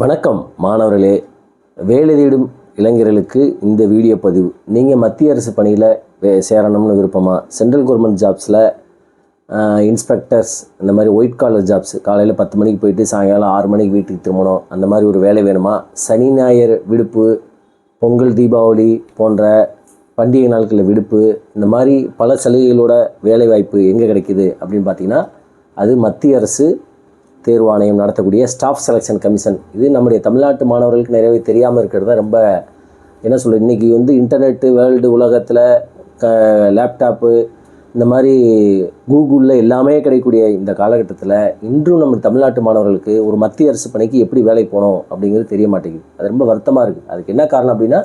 வணக்கம் மாணவர்களே. வேலை தேடும் இளைஞர்களுக்கு இந்த வீடியோ பதிவு. நீங்கள் மத்திய அரசு பணியில் சேரணும்னு விருப்பமாக, சென்ட்ரல் கவர்மெண்ட் ஜாப்ஸில் இன்ஸ்பெக்டர்ஸ் இந்த மாதிரி ஒயிட் காலர் ஜாப்ஸ், காலையில் 10 மணிக்கு போயிட்டு சாயங்காலம் 6 மணிக்கு வீட்டுக்கு திரும்பணும், அந்த மாதிரி ஒரு வேலை வேணுமா? சனி ஞாயிறு விடுப்பு, பொங்கல் தீபாவளி போன்ற பண்டிகை நாட்களில் விடுப்பு, இந்த மாதிரி பல சலுகைகளோட வேலை வாய்ப்பு எங்கே கிடைக்கிது அப்படின்னு பார்த்தீங்கன்னா, அது மத்திய அரசு தேர்வாணையம் நடத்தக்கூடிய ஸ்டாஃப் செலெக்ஷன் கமிஷன். இது நம்முடைய தமிழ்நாட்டு மாணவர்களுக்கு நிறையவே தெரியாமல் இருக்கிறது தான் ரொம்ப என்ன சொல்கிறது. இன்றைக்கி இன்டர்நெட்டு வேர்ல்டு உலகத்தில் லேப்டாப்பு இந்த மாதிரி கூகுளில் எல்லாமே கிடைக்கக்கூடிய இந்த காலகட்டத்தில் இன்றும் நம்ம தமிழ்நாட்டு மாணவர்களுக்கு ஒரு மத்திய அரசு பணிக்கு எப்படி வேலைக்கு போகணும் அப்படிங்கிறது தெரிய மாட்டேங்குது. அது ரொம்ப வருத்தமாக இருக்குது. அதுக்கு என்ன காரணம் அப்படின்னா,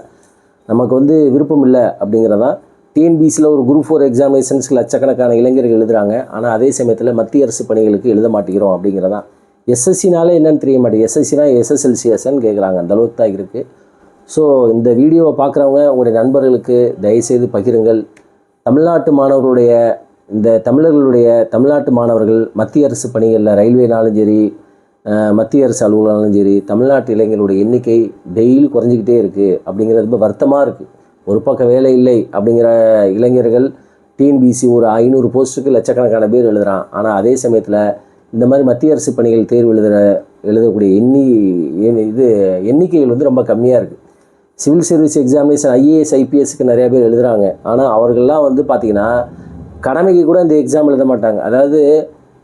நமக்கு விருப்பம் இல்லை அப்படிங்கிறதான். டிஎன்பிசியில் ஒரு குரூப் 4 எக்ஸாமினேஷன்ஸ்க்கு லட்சக்கணக்கான இளைஞர்கள் எழுதுகிறாங்க. ஆனால் அதே சமயத்தில் மத்திய அரசு பணிகளுக்கு எழுத மாட்டேங்கிறோம் அப்படிங்கிறதான். எஸ்எஸ்சினாலே என்னென்னு தெரிய மாட்டேங்குது. எஸ்எஸ்சினா எஸ்எஸ்எல்சிஎஸ்ன்னு கேட்குறாங்க. அந்த அளவுக்கு தான் இருக்குது. ஸோ இந்த வீடியோவை பார்க்குறவங்க உங்களுடைய நண்பர்களுக்கு தயவுசெய்து பகிருங்கள். தமிழ்நாட்டு மாணவர்களுடைய தமிழ்நாட்டு மாணவர்கள் மத்திய அரசு பணிகளில் ரயில்வேனாலும் சரி, மத்திய அரசு அலுவலகங்களும் சரி, தமிழ்நாட்டு இளைஞர்களுடைய எண்ணிக்கை டெய்லி குறைஞ்சிக்கிட்டே இருக்குது அப்படிங்கிறது ரொம்ப வருத்தமாக இருக்குது. ஒரு பக்கம் வேலை இல்லை அப்படிங்கிற இளைஞர்கள் டிஎன்பிசி ஒரு 500 போஸ்ட்டுக்கு லட்சக்கணக்கான பேர் எழுதுகிறான். ஆனால் அதே சமயத்தில் இந்த மாதிரி மத்திய அரசு பணிகள் தேர்வு எழுதக்கூடிய எண்ணிக்கைகள் ரொம்ப கம்மியாக இருக்குது. சிவில் சர்வீஸ் எக்ஸாமினேஷன் ஐஏஎஸ் ஐபிஎஸ்க்கு நிறையா பேர் எழுதுகிறாங்க. ஆனால் அவர்கள்லாம் பார்த்திங்கன்னா கடமைக்கு கூட இந்த எக்ஸாம் எழுத மாட்டாங்க. அதாவது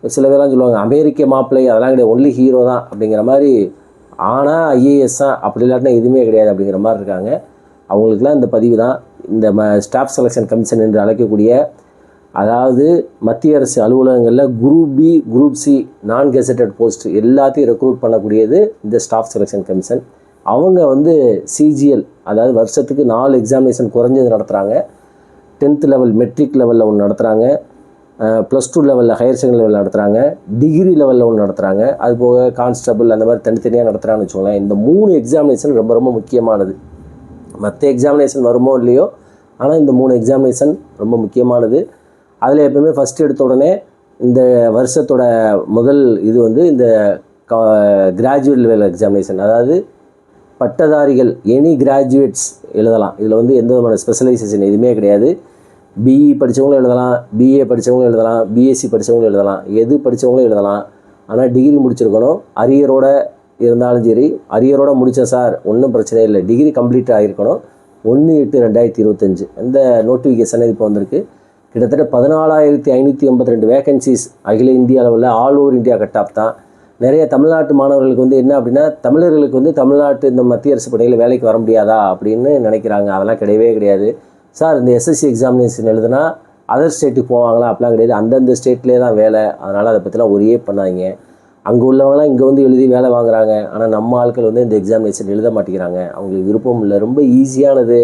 சில பேர்லாம் சொல்லுவாங்க அமெரிக்க மாப்பிள்ளை அதெல்லாம் கிடையாது, ஒன்லி ஹீரோ தான் அப்படிங்கிற மாதிரி. ஆனால் ஐஏஎஸ் தான், அப்படி இல்லாட்டினா எதுவுமே கிடையாது அப்படிங்கிற மாதிரி இருக்காங்க. அவங்களுக்குலாம் இந்த பதிவு தான். இந்த ஸ்டாஃப் செலெக்ஷன் கமிஷன் என்று அழைக்கக்கூடிய, அதாவது மத்திய அரசு அலுவலகங்களில் குரூப் பி குரூப் சி நான் கெசட்டட் போஸ்ட் எல்லாத்தையும் ரெக்ரூட் பண்ணக்கூடியது இந்த ஸ்டாஃப் செலெக்ஷன் கமிஷன். அவங்க சிஜிஎல், அதாவது வருஷத்துக்கு 4 எக்ஸாமினேஷன் குறைஞ்சது நடத்துகிறாங்க. 10th லெவல் மெட்ரிக் லெவலில் ஒன்று நடத்துகிறாங்க, +2 லெவலில் ஹையர் செகண்டரி லெவலில் நடத்துகிறாங்க, டிகிரி லெவலில் ஒன்று நடத்துகிறாங்க. அது போக கான்ஸ்டபிள் அந்த மாதிரி தனித்தனியாக நடத்துகிறாங்கன்னு வச்சுக்கோங்களேன். இந்த 3 எக்ஸாமினேஷன் ரொம்ப ரொம்ப முக்கியமானது. மற்ற எக்ஸாமினேஷன் வருமோ இல்லையோ, ஆனால் இந்த 3 எக்ஸாமினேஷன் ரொம்ப முக்கியமானது. அதில் எப்பவுமே ஃபஸ்ட்டு எடுத்த உடனே இந்த வருஷத்தோட முதல் இது இந்த கிராஜுவேட் லெவல் எக்ஸாமினேஷன், அதாவது பட்டதாரிகள் எனி கிராஜுவேட்ஸ் எழுதலாம். இதில் எந்த விதமான ஸ்பெஷலைசேஷன் எதுவுமே கிடையாது. பிஇ படித்தவங்களும் எழுதலாம், பிஏ படித்தவங்களும் எழுதலாம், பிஎஸ்சி படித்தவங்களும் எழுதலாம், எது படித்தவங்களும் எழுதலாம். ஆனால் டிகிரி முடிச்சிருக்கணும். அரியரோட இருந்தாலும் சரி, அரியரோட முடித்தேன் சார் ஒன்றும் பிரச்சனை இல்லை, டிகிரி கம்ப்ளீட் ஆகிருக்கணும். 1/8/2025 இந்த நோட்டிஃபிகேஷன் இப்போ வந்திருக்கு. கிட்டத்தட்ட 14,582 வேகன்சிஸ் அகில இந்திய அளவில் all over India cut off தான். நிறைய தமிழ்நாட்டு மாணவர்களுக்கு என்ன அப்படின்னா, தமிழர்களுக்கு தமிழ்நாட்டு இந்த மத்திய அரசு பணியில் வேலைக்கு வர முடியாதா அப்படின்னு நினைக்கிறாங்க. அதெல்லாம் கிடையவே கிடையாது. சார் இந்த எஸ்எஸ்சி எக்ஸாமினேஷன் எழுதுனா அதர் ஸ்டேட்டுக்கு போவாங்களா? அப்படிலாம் கிடையாது. அந்தந்த ஸ்டேட்லேயே தான் வேலை. அதனால் அதை பற்றிலாம் ஒரே பண்ணாதீங்க. அங்கே உள்ளவங்களாம் இங்கே எழுதி வேலை வாங்குறாங்க. ஆனால் நம்ம ஆட்கள் இந்த எக்ஸாமினேஷன் எழுத மாட்டேங்கிறாங்க. அவங்களுக்கு விருப்பம் இல்லை. ரொம்ப ஈஸியானது,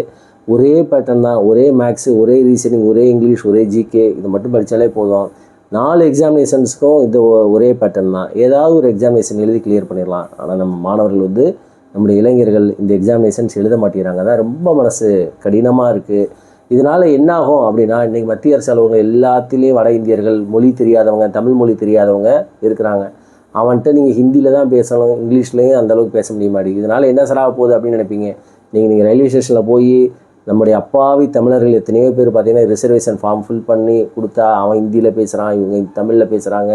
ஒரே பேட்டர்ன் தான், ஒரே மேக்ஸு, ஒரே ரீசனிங், ஒரே இங்கிலீஷ், ஒரே ஜிகே, இது மட்டும் படித்தாலே போதும். 4 எக்ஸாமினேஷன்ஸுக்கும் இது ஒரே பேட்டர்ன் தான். ஏதாவது ஒரு எக்ஸாமினேஷன் எழுதி கிளியர் பண்ணிடலாம். ஆனால் நம்ம மாணவர்கள் நம்முடைய இளைஞர்கள் இந்த எக்ஸாமினேஷன்ஸ் எழுத மாட்டேங்கிறாங்க. தான் ரொம்ப மனசு கடினமாக இருக்குது. இதனால் என்னாகும் அப்படின்னா, இன்றைக்கி மத்திய அரசு அலுவலகம் எல்லாத்துலேயும் வட இந்தியர்கள், மொழி தெரியாதவங்க, தமிழ் மொழி தெரியாதவங்க இருக்கிறாங்க. அவன்கிட்ட நீங்கள் ஹிந்தியில் தான் பேசணும், இங்கிலீஷ்லேயும் அந்தளவுக்கு பேச முடிய மாட்டேங்குது. இதனால் என்ன சராக போகுது அப்படின்னு நினைப்பீங்க. நீங்கள் ரயில்வே ஸ்டேஷனில் போய் நம்முடைய அப்பாவி தமிழர்கள் எத்தனையோ பேர் பார்த்தீங்கன்னா ரிசர்வேஷன் ஃபார்ம் ஃபில் பண்ணி கொடுத்தா, அவன் ஹிந்தியில் பேசுகிறான், இவங்க தமிழில் பேசுகிறாங்க,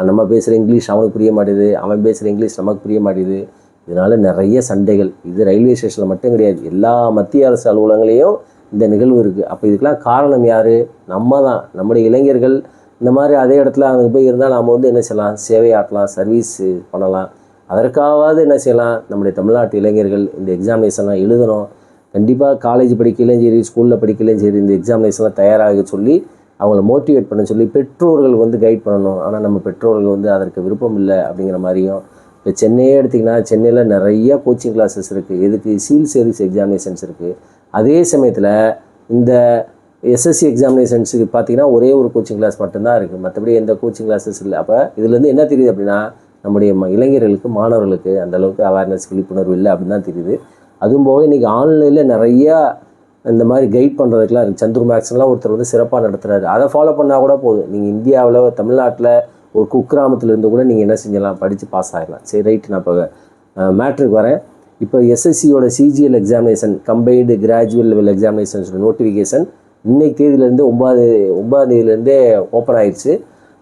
நம்ம பேசுகிற இங்கிலீஷ் அவனுக்கு புரிய மாட்டேது, அவன் பேசுகிற இங்கிலீஷ் நமக்கு புரிய மாட்டேது. இதனால் நிறைய சண்டைகள். இது ரயில்வே ஸ்டேஷனில் மட்டும் கிடையாது, எல்லா மத்திய அரசு அலுவலகங்களையும் இந்த நிகழ்வு இருக்குது. அப்போ இதுக்கெல்லாம் காரணம் யார்? நம்ம தான். நம்முடைய இளைஞர்கள் இந்த மாதிரி அதே இடத்துல அங்கே போய் இருந்தால் நாம் என்ன செய்யலாம்? சேவையாற்றலாம், சர்வீஸ் பண்ணலாம். அதற்காவது என்ன செய்யலாம்? நம்முடைய தமிழ்நாட்டு இளைஞர்கள் இந்த எக்ஸாமினேஷன்லாம் எழுதணும். கண்டிப்பாக காலேஜ் படிக்கலையும் சரி, ஸ்கூலில் படிக்கலையும் சரி, இந்த எக்ஸாமினேஷன்லாம் தயாராக சொல்லி அவங்கள மோட்டிவேட் பண்ண சொல்லி பெற்றோர்கள் கைட் பண்ணணும். ஆனால் நம்ம பெற்றோர்கள் அதற்கு விருப்பம் இல்லை அப்படிங்கிற மாதிரியும். இப்போ சென்னையே எடுத்திங்கன்னா, சென்னையில் நிறையா கோச்சிங் கிளாஸஸ் இருக்குது. எதுக்கு? சிவில் சர்வீஸ் எக்ஸாமினேஷன்ஸ் இருக்குது. அதே சமயத்தில் இந்த எஸ்எஸ்சி எக்ஸாமினேஷன்ஸுக்கு பார்த்திங்கன்னா ஒரே ஒரு கோச்சிங் கிளாஸ் மட்டும்தான் இருக்குது. மற்றபடி எந்த கோச்சிங் கிளாஸஸ் இல்லை. அப்போ இதுலேருந்து என்ன தெரியுது அப்படின்னா, நம்முடைய இளைஞர்களுக்கு, மாணவர்களுக்கு அந்தளவுக்கு அவேர்னஸ், விழிப்புணர்வு இல்லை அப்படின்னு தான் தெரியுது. அதுவும் போக இன்றைக்கி ஆன்லைனில் நிறையா இந்த மாதிரி கைட் பண்ணுறதுக்குலாம் இருக்குது. சந்துரு மேக்ஸ்லாம் ஒருத்தர் சிறப்பாக நடத்துகிறாரு. அதை ஃபாலோ பண்ணால் கூட போதும். நீங்கள் இந்தியாவில் தமிழ்நாட்டில் ஒரு குக்கிராமத்தில் இருந்து கூட நீங்கள் என்ன செஞ்சலாம்? படித்து பாஸ் ஆகிடலாம். சரி ரைட், நான் இப்போ மேட்ருக்கு வரேன். இப்போ எஸ்எஸ்சியோட CGL examination combined graduate level எக்ஸாமினேஷன்ஸோட நோட்டிஃபிகேஷன் இன்றைக்கு தேதியிலேருந்து 9ஆம் தேதியிலேருந்தே ஓப்பன் ஆயிடுச்சு.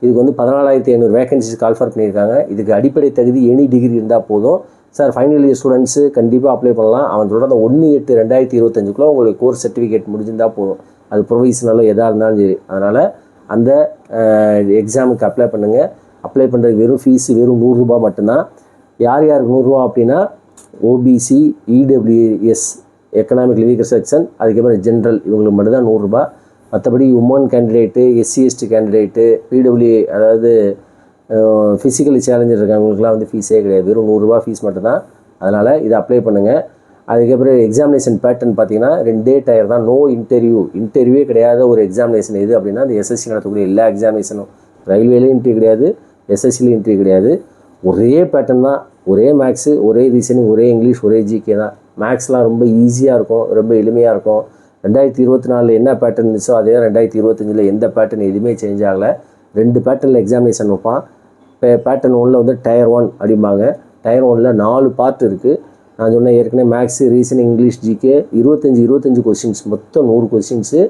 இதுக்கு வந்து 14,500 வேகன்சிஸ் கால்ஃபர் பண்ணியிருக்காங்க. இதுக்கு அடிப்படை தகுதி எனி டிகிரி இருந்தால் போதும். சார் ஃபைனல் இயர் ஸ்டூடெண்ட்ஸு கண்டிப்பாக அப்ளை பண்ணலாம். அவங்களோட அந்த 1/8/2025 உங்களுக்கு கோர்ஸ் சர்டிஃபிகேட் முடிஞ்சிருந்தால் போதும். அது ப்ரொவிஷனலோ எதாக இருந்தாலும் சரி. அதனால் அந்த எக்ஸாமுக்கு அப்ளை பண்ணுங்கள். அப்ளை பண்ணுறதுக்கு வெறும் ஃபீஸு வெறும் ரூ. 100 மட்டும்தான். யார் யாருக்கு ரூ. அப்படின்னா OBC, EWS economic weaker section, அதுக்கப்புறம் ஜென்ரல் இவங்களுக்கு மட்டும்தான் ரூ. 100. மற்றபடி உமன் கேண்டிடேட்டு, எஸ்சி/எஸ்டி கேண்டிடேட்டு, பிடபிள்யூ அதாவது ஃபிசிக்கலி சேலஞ்சர் இருக்கவங்களுக்குலாம் வந்து ஃபீஸே கிடையாது. வெறும் ரூ. ஃபீஸ் மட்டும்தான். அதனால் இதை அப்ளை பண்ணுங்கள். அதுக்கப்புறம் எக்ஸாமினேஷன் பேட்டர்ன் பார்த்தீங்கன்னா 2 டயர் தான். நோ இன்டர்வியூவே கிடையாத ஒரு எக்ஸாமினேஷன் எது அப்படின்னா அந்த எஸ்எஸ்சி நடத்தக்கூடிய எல்லா எக்ஸாமினேஷனும். ரயில்வேலையும் இன்டர்வியூ கிடையாது, எஸ்எஸ்சிலையும் இன்டர்வியூ கிடையாது. ஒரே பேட்டர்ன் தான். ஒரே மேக்ஸு, ஒரே ரீசனிங், ஒரே இங்கிலீஷ், ஒரே ஜிகே தான். மேக்ஸ்லாம் ரொம்ப ஈஸியாக இருக்கும், ரொம்ப எளிமையாக இருக்கும். 2024 என்ன பேட்டர்ன் இருந்துச்சோ அதே 2025 எந்த பேட்டர்ன் எதுவுமே சேஞ்ச் ஆகலை. 2 பேட்டர்னில் எக்ஸாமினேஷன் வைப்பான். இப்போ பேட்டர்ன் 1 வந்து டயர் 1 அப்படிம்பாங்க. டயர் 1ல் 4 பார்ட் இருக்குது. நான் சொன்னேன் ஏற்கனவே maths, reasoning, English, GK 25 questions, மொத்தம் 100 கொஸ்டின்ஸு.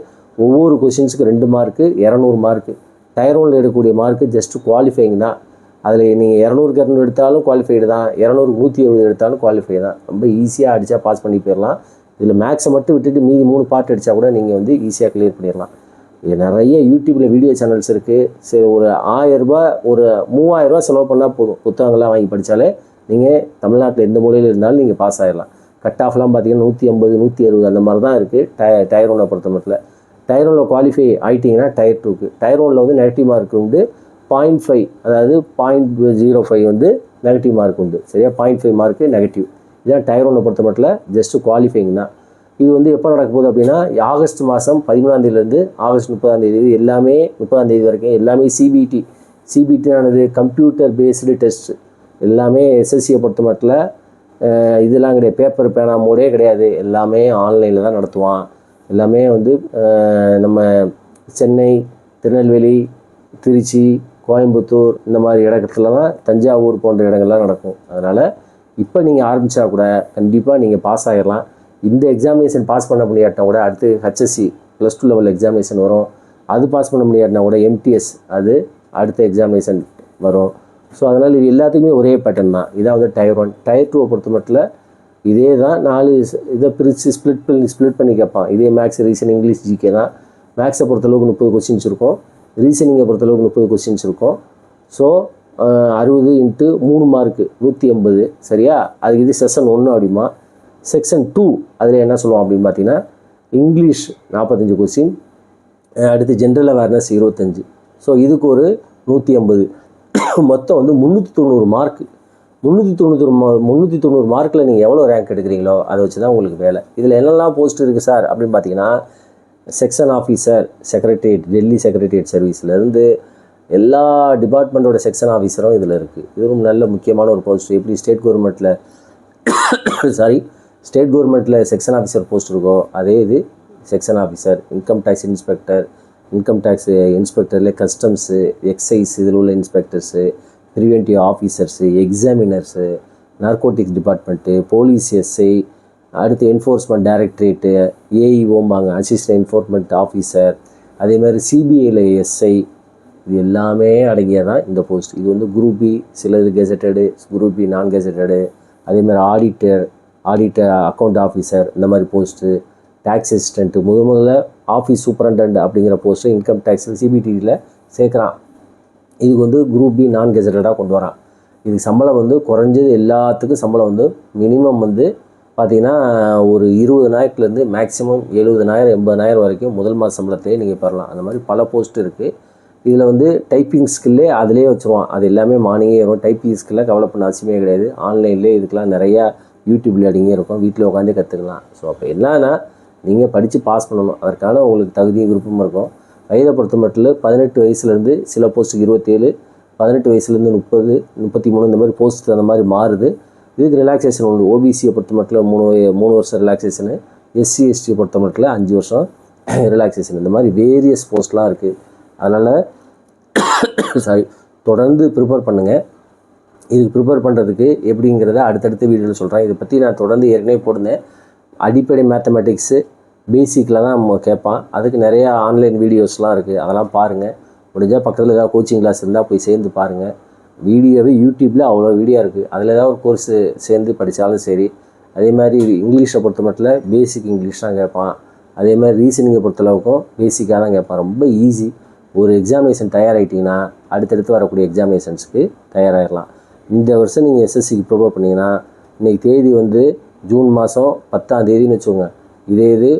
ஒவ்வொரு கொஸ்டின்ஸுக்கு 2 மார்க்கு, 200 மார்க்கு. டயர் 1ல் எடுக்கக்கூடிய மார்க்கு ஜஸ்ட்டு குவாலிஃபைங் தான். அதில் நீங்கள் 200க்கு 200 எடுத்தாலும் குவாலிஃபைடு தான், 200க்கு 120 எடுத்தாலும் குவாலிஃபை தான். ரொம்ப ஈஸியாக அடித்தா பாஸ் பண்ணி போயிடலாம். இதில் மேக்ஸை மட்டும் விட்டுட்டு மீதி 3 பார்ட் அடித்தா கூட நீங்கள் வந்து ஈஸியாக கிளியர் பண்ணிடலாம். இது நிறைய யூடியூப்பில் வீடியோ சேனல்ஸ் இருக்குது. சரி, ஒரு 1000 ரூபாய், ஒரு 3000 ரூபா செலவு பண்ணால் போதும். புத்தகங்கள்லாம் வாங்கி படித்தாலே நீங்கள் தமிழ்நாட்டில் எந்த மூலையில் இருந்தாலும் நீங்கள் பாஸ் ஆகிடலாம். கட் ஆஃப்லாம் பார்த்தீங்கன்னா 150, 160 அந்த மாதிரி தான் இருக்குது. டயர் 1 பொறுத்த மட்டும். டயர் 1ல் குவாலிஃபை ஆகிட்டிங்கன்னா டயர் 2க்கு. டயர் 1ல் வந்து நெகட்டிவ் மார்க் உண்டு. 0.5 அதாவது 0.05 வந்து நெகட்டிவ் மார்க் உண்டு. சரியா, 0.5 மார்க்கு நெகட்டிவ். இதான் டயர் 1 பொறுத்த மட்டும் ஜஸ்ட்டு குவாலிஃபைங் தான். இது வந்து எப்போ நடக்க போகுது அப்படின்னா ஆகஸ்ட் மாதம் 13ஆம் தேதியிலேருந்து ஆகஸ்ட் 30ஆம் தேதி எல்லாமே 30ஆம் தேதி வரைக்கும் எல்லாமே சிபிடியானது கம்ப்யூட்டர் பேஸ்டு டெஸ்ட்டு. எல்லாமே எஸ்எஸ்சியை பொறுத்த மட்டும் இதெல்லாம் கிடையாது. பேப்பர் பேனா மோடே கிடையாது. எல்லாமே ஆன்லைனில் தான் நடத்துவான். எல்லாமே வந்து நம்ம சென்னை, திருநெல்வேலி, திருச்சி, கோயம்புத்தூர் இந்த மாதிரி இடத்துல தான், தஞ்சாவூர் போன்ற இடங்கள்லாம் நடக்கும். அதனால் இப்போ நீங்கள் ஆரம்பித்தா கூட கண்டிப்பாக நீங்கள் பாஸ் ஆகிடலாம். இந்த எக்ஸாமினேஷன் பாஸ் பண்ண முடியாட்டினா கூட அடுத்து ஹெச்எஸ்சி +2 லெவல் எக்ஸாமினேஷன் வரும். அது பாஸ் பண்ண முடியாட்டினா கூட எம்டிஎஸ் அது அடுத்த எக்ஸாமினேஷன் வரும். ஸோ அதனால் இது எல்லாத்துக்குமே ஒரே பேட்டர்ன் தான். இதான் வந்து டயர் 1. டயர் 2 பொறுத்த மட்டும் இதே தான். 4 இதை பிரித்து ஸ்ப்ளிட் பண்ணி கேட்பான். இதே மேக்ஸ், ரீசனிங், இங்கிலீஷ், ஜிகே தான். மேக்ஸை பொறுத்தளவுக்கு 30 கொஸ்டின்ஸ் இருக்கும். ரீசனிங்கை பொறுத்தளவுக்கு 30 கொஸ்டின்ஸ் இருக்கும். So 60 × 3 mark 180. சரியா, அதுக்கு இது செக்ஷன் 1 அப்படிமா. செக்ஷன் 2 அதில் என்ன சொல்லுவோம் அப்படின்னு பார்த்தீங்கன்னா இங்கிலீஷ் 45 கொஸ்டின், அடுத்து ஜென்ரல் அவேர்னஸ் 25. ஸோ இதுக்கு ஒரு 180. மொத்தம் வந்து 390 மார்க்கு. 390 மார்க்கில் நீங்கள் எவ்வளோ ரேங்க் எடுக்கிறீங்களோ அதை வச்சு தான் உங்களுக்கு வேலை. இதில் என்னெல்லாம் போஸ்ட் இருக்குது சார் அப்படின்னு பார்த்தீங்கன்னா section officer, secretariat, Delhi secretariat சர்வீஸ்லேருந்து எல்லா டிபார்ட்மெண்ட்டோட செக்ஷன் ஆஃபீஸரும் இதில் இருக்குது. இது ஒரு நல்ல முக்கியமான ஒரு போஸ்ட். எப்படி ஸ்டேட் கவர்மெண்ட்டில் செக்ஷன் ஆஃபீஸர் போஸ்ட் இருக்கோ அதே இது section officer. Income tax inspector, income tax இன்ஸ்பெக்டரில் கஸ்டம்ஸு, எக்ஸைஸ் இதில் உள்ள inspectors, preventive officers, examiners, narcotics department, police SI, அடுத்து என்ஃபோர்ஸ்மெண்ட் டைரக்டரேட்டு, ஏஇஓம்பாங்க, அசிஸ்டன்ட் என்ஃபோர்ஸ்மெண்ட் ஆஃபீஸர், அதேமாதிரி சிபிஐயில் எஸ்ஐ, இது எல்லாமே அடங்கியதான் இந்த போஸ்ட். இது வந்து குரூப் பி, சிலது கெசட்டடு, குரூப் பி நான் கெசட்டடு, அதேமாதிரி ஆடிட்டர், அக்கௌண்ட் ஆஃபீஸர், இந்த மாதிரி போஸ்ட்டு, டேக்ஸ் அசிஸ்டண்ட்டு, முதல்ல ஆஃபீஸ் சூப்பரண்டன்ட் அப்படிங்கிற போஸ்ட்டு இன்கம் டேக்ஸ் சிபிடியில் சேர்க்குறான். இதுக்கு வந்து குரூப் பி நான் கெசட்டடாக கொண்டு வரான். இதுக்கு சம்பளம் வந்து குறைஞ்சது எல்லாத்துக்கும் சம்பளம் வந்து மினிமம் வந்து பார்த்திங்கன்னா ஒரு 20,000லேருந்து மேக்ஸிமம் 70,000 80,000 வரைக்கும் முதல் மாத சம்பளத்தையே நீங்கள் பெறலாம். அந்த மாதிரி பல போஸ்ட் இருக்குது. இதில் வந்து டைப்பிங் ஸ்கில்லே அதிலே வச்சுருவான். அது எல்லாமே மார்னிங்கே வரும். டைப்பிங் ஸ்கில்லை கவலை பண்ண அவசியமே கிடையாது. ஆன்லைன்லேயே இதுக்கெலாம் நிறையா யூடியூப்ல அடங்கி இருக்கும். வீட்டில் உட்காந்தே கற்றுக்கலாம். ஸோ அப்போ என்னன்னா நீங்கள் படித்து பாஸ் பண்ணணும். அதற்கான உங்களுக்கு தகுதியும் விருப்பமும் இருக்கும். வயதை பொறுத்த மட்டும் 18 வயசுலேருந்து சில போஸ்ட்டுக்கு 27, 18 வயசுலேருந்து 30, 33 இந்த மாதிரி போஸ்ட் அந்த மாதிரி மாறுது. இதுக்கு ரிலாக்ஸேஷன் உண்டு. ஓபிசியை பொறுத்த மட்டும் 3 வருஷம் ரிலாக்ஸேஷனு, எஸ்சி/எஸ்டியை பொறுத்த மட்டும் 5 வருஷம் ரிலாக்ஸேஷன். இந்த மாதிரி வேரியஸ் போஸ்ட்லாம் இருக்குது. அதனால் தொடர்ந்து ப்ரிப்பேர் பண்ணுங்கள். இதுக்கு ப்ரிப்பேர் பண்ணுறதுக்கு எப்படிங்கிறத அடுத்தடுத்த வீடியோவில் சொல்கிறேன். இதை பற்றி நான் தொடர்ந்து ஏற்கனவே போட்டிருந்தேன். அடிப்படை மேத்தமெட்டிக்ஸு பேசிக்கில் தான் நம்ம கேட்பான். அதுக்கு நிறையா ஆன்லைன் வீடியோஸ்லாம் இருக்குது, அதெல்லாம் பாருங்கள். முடிஞ்சால் பக்கத்தில் ஏதாவது கோச்சிங் கிளாஸ் இருந்தால் போய் சேர்ந்து பாருங்கள். வீடியோவே யூடியூப்பில் அவ்வளோ வீடியோ இருக்குது, அதில் ஏதாவது ஒரு கோர்ஸு சேர்ந்து படித்தாலும் சரி. அதே மாதிரி இங்கிலீஷை பொறுத்த மட்டும் பேசிக் இங்கிலீஷ் தான் கேட்பான். அதே மாதிரி ரீசனிங்கை பொறுத்தளவுக்கும் பேசிக்காக தான் கேட்பான். ரொம்ப ஈஸி. ஒரு எக்ஸாமினேஷன் தயாராகிட்டிங்கன்னா அடுத்தடுத்து வரக்கூடிய எக்ஸாமினேஷன்ஸுக்கு தயாராகிடலாம். இந்த வருஷம் நீங்கள் எஸ்எஸ்சிக்கு ப்ரிப்பேர் பண்ணிங்கன்னா இன்றைக்கி தேதி வந்து ஜூன் மாதம் 10 வச்சுக்கோங்க. இதே இது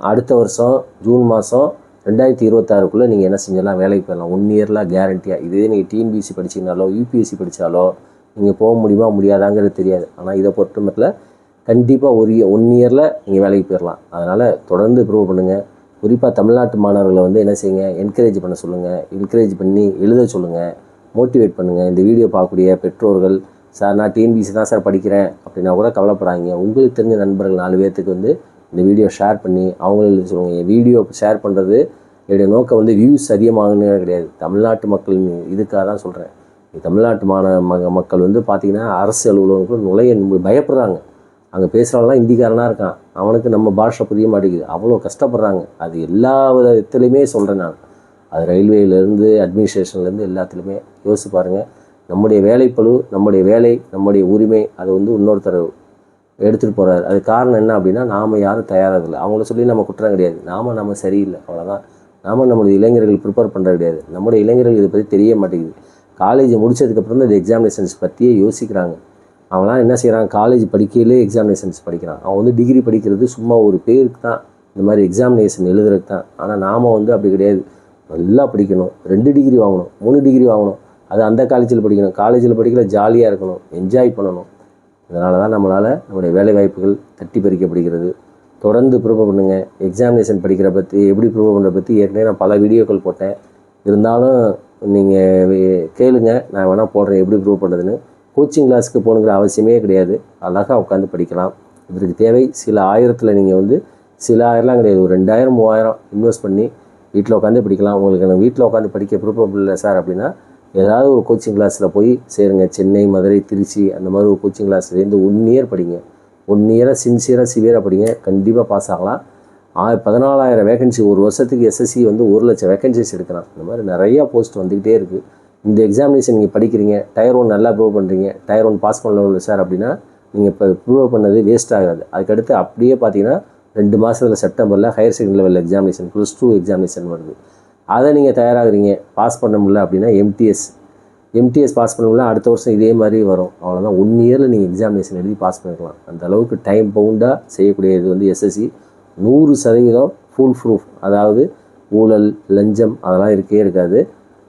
அடுத்த வருஷம் ஜூன் மாதம் 2026 நீங்கள் என்ன செஞ்சிடலாம், வேலைக்கு போயிடலாம். 1 இயரில் கேரண்டியாக. இதே நீங்கள் டிஎன்பிஎஸ்சி படிச்சிங்கனாலோ யூபிஎஸ்சி படித்தாலோ நீங்கள் போக முடியுமா முடியாதாங்கிறது தெரியாது. ஆனால் இதை பொறுத்த மட்டும் கண்டிப்பாக 1 இயரில் நீங்கள் வேலைக்கு போயிடலாம். அதனால் தொடர்ந்து ப்ரூவ் பண்ணுங்கள். குறிப்பாக தமிழ்நாட்டு மாணவர்களை வந்து என்ன செய்யுங்க, என்கரேஜ் பண்ண சொல்லுங்கள். என்கரேஜ் பண்ணி எழுத சொல்லுங்கள், மோட்டிவேட் பண்ணுங்கள். இந்த வீடியோ பார்க்கக்கூடிய பெற்றோர்கள், சார் நான் டிஎன்பிஎஸ்சி தான் சார் படிக்கிறேன் அப்படின்னா கூட கவலைப்படாதீங்க. உங்களுக்கு தெரிஞ்ச நண்பர்கள் 4 பேர்த்துக்கு வந்து இந்த வீடியோ ஷேர் பண்ணி அவங்களும் எழுத சொல்லுங்கள். என் வீடியோ ஷேர் பண்ணுறது என்னுடைய நோக்கம் வந்து வியூஸ் அதிகமாகணுன்னு கிடையாது. தமிழ்நாட்டு மக்கள் இதுக்காக தான் சொல்கிறேன். தமிழ்நாட்டு மக்கள் வந்து பார்த்திங்கன்னா அரசு அலுவலகங்களுக்குள்ள நுழைய பயப்படுறாங்க. அங்கே பேசுகிறவங்களாம் இந்திக்காரனாக இருக்கான், அவனுக்கு நம்ம பாஷை புரிய மாட்டேங்குது, அவ்வளோ கஷ்டப்படுறாங்க. அது எல்லா விதத்துலையுமே சொல்கிறேன் நான். அது ரயில்வேலேருந்து அட்மினிஸ்ட்ரேஷன்லேருந்து எல்லாத்துலேயுமே யோசிச்சு பாருங்கள். நம்முடைய வேலைப்பளு, நம்முடைய வேலை, நம்முடைய உரிமை அதை வந்து இன்னொருத்தர் எடுத்துகிட்டு போகிறாரு. அது காரணம் என்ன அப்படின்னா, நாம் யாரும் தயாராகலை. அவங்கள சொல்லி நம்ம குற்றம் கிடையாது, நம்ம சரியில்லை, அவ்வளோதான். நம்முடைய இளைஞர்கள் ப்ரிப்பேர் பண்ணுறது கிடையாது. நம்முடைய இளைஞர்கள் இதை பற்றி தெரிய மாட்டேங்குது. காலேஜ் முடித்ததுக்கப்புறம் தான் இந்த எக்ஸாமினேஷன்ஸ் பற்றியே யோசிக்கிறாங்க. அவங்களாம் என்ன செய்கிறாங்க, காலேஜ் படிக்கையிலே எக்ஸாமினேஷன்ஸ் படிக்கிறான். அவன் வந்து டிகிரி படிக்கிறது சும்மா ஒரு பேருக்கு தான், இந்த மாதிரி எக்ஸாமினேஷன் எழுதுறதுக்கு தான். ஆனால் நாம் வந்து அப்படி கிடையாது. நல்லா படிக்கணும், 2 டிகிரி வாங்கணும், 3 டிகிரி வாங்கணும். அது அந்த காலேஜில் படிக்கணும், காலேஜில் படிக்கல ஜாலியாக இருக்கணும், என்ஜாய் பண்ணணும். இதனால தான் நம்மளால் நம்முடைய வேலை வாய்ப்புகள் தட்டி பறிக்கப்படுகிறது. தொடர்ந்து ப்ரிப்பேர் பண்ணுங்கள். எக்ஸாமினேஷன் படிக்கிற பற்றி, எப்படி ப்ரிப்பேர் பண்ணுற பற்றி ஏற்கனவே நான் பல வீடியோக்கள் போட்டேன். இருந்தாலும் நீங்கள் கேளுங்க, நான் வேணால் போடுறேன் எப்படி ப்ரிப்பேர் பண்ணுறதுன்னு. கோச்சிங் கிளாஸுக்கு போகணுங்கிற அவசியமே கிடையாது, அழகாக உட்காந்து படிக்கலாம். இதற்கு தேவை சில ஆயிரத்தில் நீங்கள் வந்து சில ஆயிரம்லாம் கிடையாது, ஒரு 2000 3000 இன்வெஸ்ட் பண்ணி வீட்டில் உட்காந்து படிக்கலாம். உங்களுக்கு எனக்கு வீட்டில் உட்காந்து படிக்க ப்ரிப்பேர் இல்லை சார் அப்படின்னா ஏதாவது ஒரு கோச்சிங் கிளாஸில் போய் சேருங்க. சென்னை, மதுரை, திருச்சி அந்த மாதிரி ஒரு கோச்சிங் கிளாஸ்லேருந்து 1 இயர் படிங்க. 1 இயராக சிவியராக படிங்க, கண்டிப்பாக பாஸ் ஆகலாம். 14,000 வேகன்சி ஒரு வருஷத்துக்கு. எஸ்எஸ்சி வந்து 1,00,000 வேகன்சிஸ் எடுக்கலாம். இந்த மாதிரி நிறையா போஸ்ட் வந்துக்கிட்டே இருக்குது. இந்த எக்ஸாமினேஷன் நீங்கள் படிக்கிறீங்க, டயர் 1 நல்லா ப்ரூவ் பண்ணுறீங்க, டயர் 1 பாஸ் பண்ணல சார் அப்படின்னா நீங்கள் இப்போ ப்ரூவ் பண்ணது வேஸ்ட் ஆகாது. அதுக்கடுத்து அப்படியே பார்த்தீங்கன்னா 2 மாதத்தில் செப்டம்பரில் higher secondary level examination +2 examination வருது. அதை நீங்கள் தயாராகிறீங்க, பாஸ் பண்ண முடியல அப்படின்னா எம்டிஎஸ் பாஸ் பண்ண முடியல, அடுத்த வருஷம் இதே மாதிரி வரும். அவ்வளோதான். 1 இயரில் நீங்கள் எக்ஸாமினேஷன் எழுதி பாஸ் பண்ணிக்கலாம். அந்த அளவுக்கு டைம் பவுண்டாக செய்யக்கூடிய இது வந்து எஸ்எஸ்சி 100% ஃபுல் ப்ரூஃப். அதாவது ஊழல், லஞ்சம் அதெல்லாம் இருக்கே இருக்காது.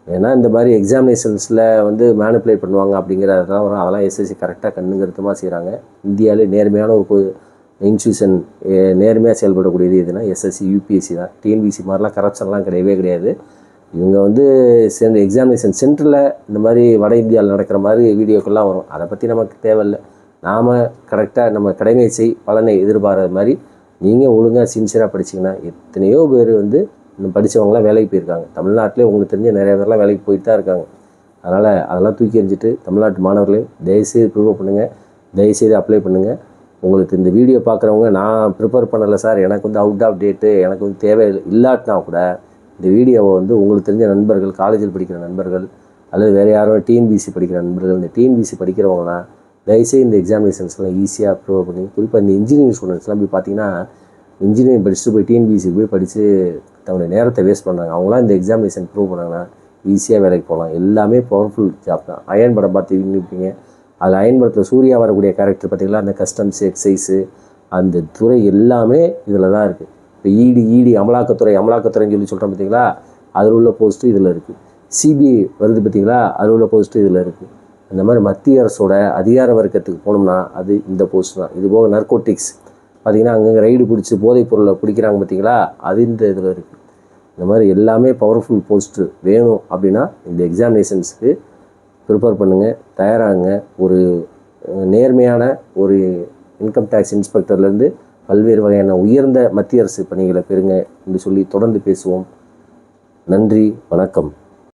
ஏன்னா இந்த மாதிரி எக்ஸாமினேஷன்ஸில் வந்து மேனிப்புலேட் பண்ணுவாங்க அப்படிங்கிறதெல்லாம் வரும். அதெல்லாம் எஸ்எஸ்சி கரெக்டாக கண்ணுங்கருத்தமாக செய்கிறாங்க. இந்தியாவிலே நேர்மையான ஒரு இன்ஸ்டியூஷன், நேர்மையாக செயல்படக்கூடியது எதுனா எஸ்எஸ்சி, யூபிஎஸ்சி தான். டிஎன்பிஎஸ்சி மாதிரிலாம் கரப்ஷன்லாம் கிடையவே கிடையாது. இவங்க வந்து சேர்ந்த எக்ஸாமினேஷன் சென்டரில் இந்த மாதிரி வட இந்தியாவில் நடக்கிற மாதிரி வீடியோக்கள்லாம் வரும். அதை பற்றி நமக்கு தேவையில்லை. நாம் கரெக்டாக நம்ம கடமை பலனை எதிர்பார்க்குற மாதிரி நீங்கள் ஒழுங்காக சின்சியராக படிச்சிங்கன்னா எத்தனையோ பேர் வந்து இன்னும் படித்தவங்களாம் வேலைக்கு போயிருக்காங்க. தமிழ்நாட்டிலே உங்களுக்கு தெரிஞ்ச நிறைய பேர்லாம் வேலைக்கு போயிட்டு தான் இருக்காங்க. அதனால் அதெல்லாம் தூக்கி எறிஞ்சிட்டு தமிழ்நாட்டு மாணவர்களே தயவுசெய்து ப்ரிப்பேர் பண்ணுங்கள், தயவுசெய்து அப்ளை பண்ணுங்கள். உங்களுக்கு இந்த வீடியோ பார்க்குறவங்க, நான் ப்ரிப்பேர் பண்ணலை சார், எனக்கு வந்து அவுட் ஆஃப் டேட்டு, எனக்கு வந்து தேவை இல்லாட்டினா கூட இந்த வீடியோவை வந்து உங்களுக்கு தெரிஞ்ச நண்பர்கள், காலேஜில் படிக்கிற நண்பர்கள் அல்லது வேறு யாரும் டிஎன்பிஎஸ்சி படிக்கிற நண்பர்கள், இந்த டிஎன்பிஎஸ்சி படிக்கிறவங்களாம் தயவுசெய்து இந்த எக்ஸாமினேஷன்ஸ்லாம் ஈஸியாக ப்ரிப்பேர் பண்ணி, குறிப்பாக இந்த இன்ஜினியரிங் ஸ்டூடெண்ட்ஸ்லாம் போய் பார்த்தீங்கன்னா இன்ஜினியரிங் படிச்சுட்டு போய் டிஎன்பிஎஸ்சி போய் படித்து தங்களுடைய நேரத்தை வேஸ்ட் பண்ணுறாங்க. அவங்களாம் இந்த எக்ஸாமினேஷன் ப்ரூவ் பண்ணாங்கன்னா ஈஸியாக வேலைக்கு போகலாம். எல்லாமே பவர்ஃபுல் ஜாப் தான். அயன் படம் பார்த்து இருப்பீங்க. அதில் அயன் படத்தில் சூர்யா வரக்கூடிய கேரக்டர் பார்த்திங்களா, அந்த கஸ்டம்ஸு, எக்ஸைஸு அந்த துறை எல்லாமே இதில் தான் இருக்குது. இப்போ இடி அமலாக்கத்துறைன்னு சொல்லி சொல்கிறோம் பார்த்தீங்களா, அதில் உள்ள போஸ்ட்டு இதில் இருக்குது. சிபிஐ வருது பார்த்தீங்களா, அதில் உள்ள போஸ்ட்டு இதில் இருக்குது. அந்த மாதிரி மத்திய அரசோட அதிகார வர்க்கத்துக்கு போனோம்னா அது இந்த போஸ்ட் தான். இது போக நர்கோட்டிக்ஸ் பார்த்திங்கன்னா அங்கங்கே ரைடு பிடிச்சி போதைப் பொருளை பிடிக்கிறாங்க பார்த்தீங்களா, அது இந்த இதில் இருக்குது. இந்த மாதிரி எல்லாமே பவர்ஃபுல் போஸ்ட்டு வேணும் அப்படின்னா இந்த எக்ஸாமினேஷன்ஸுக்கு ப்ரிப்பேர் பண்ணுங்கள், தயாராகுங்க. ஒரு நேர்மையான ஒரு இன்கம் டேக்ஸ் இன்ஸ்பெக்டர்லேருந்து பல்வேறு வகையான உயர்ந்த மத்திய அரசு பணிகளை பெறுங்க என்று சொல்லி தொடர்ந்து பேசுவோம். நன்றி, வணக்கம்.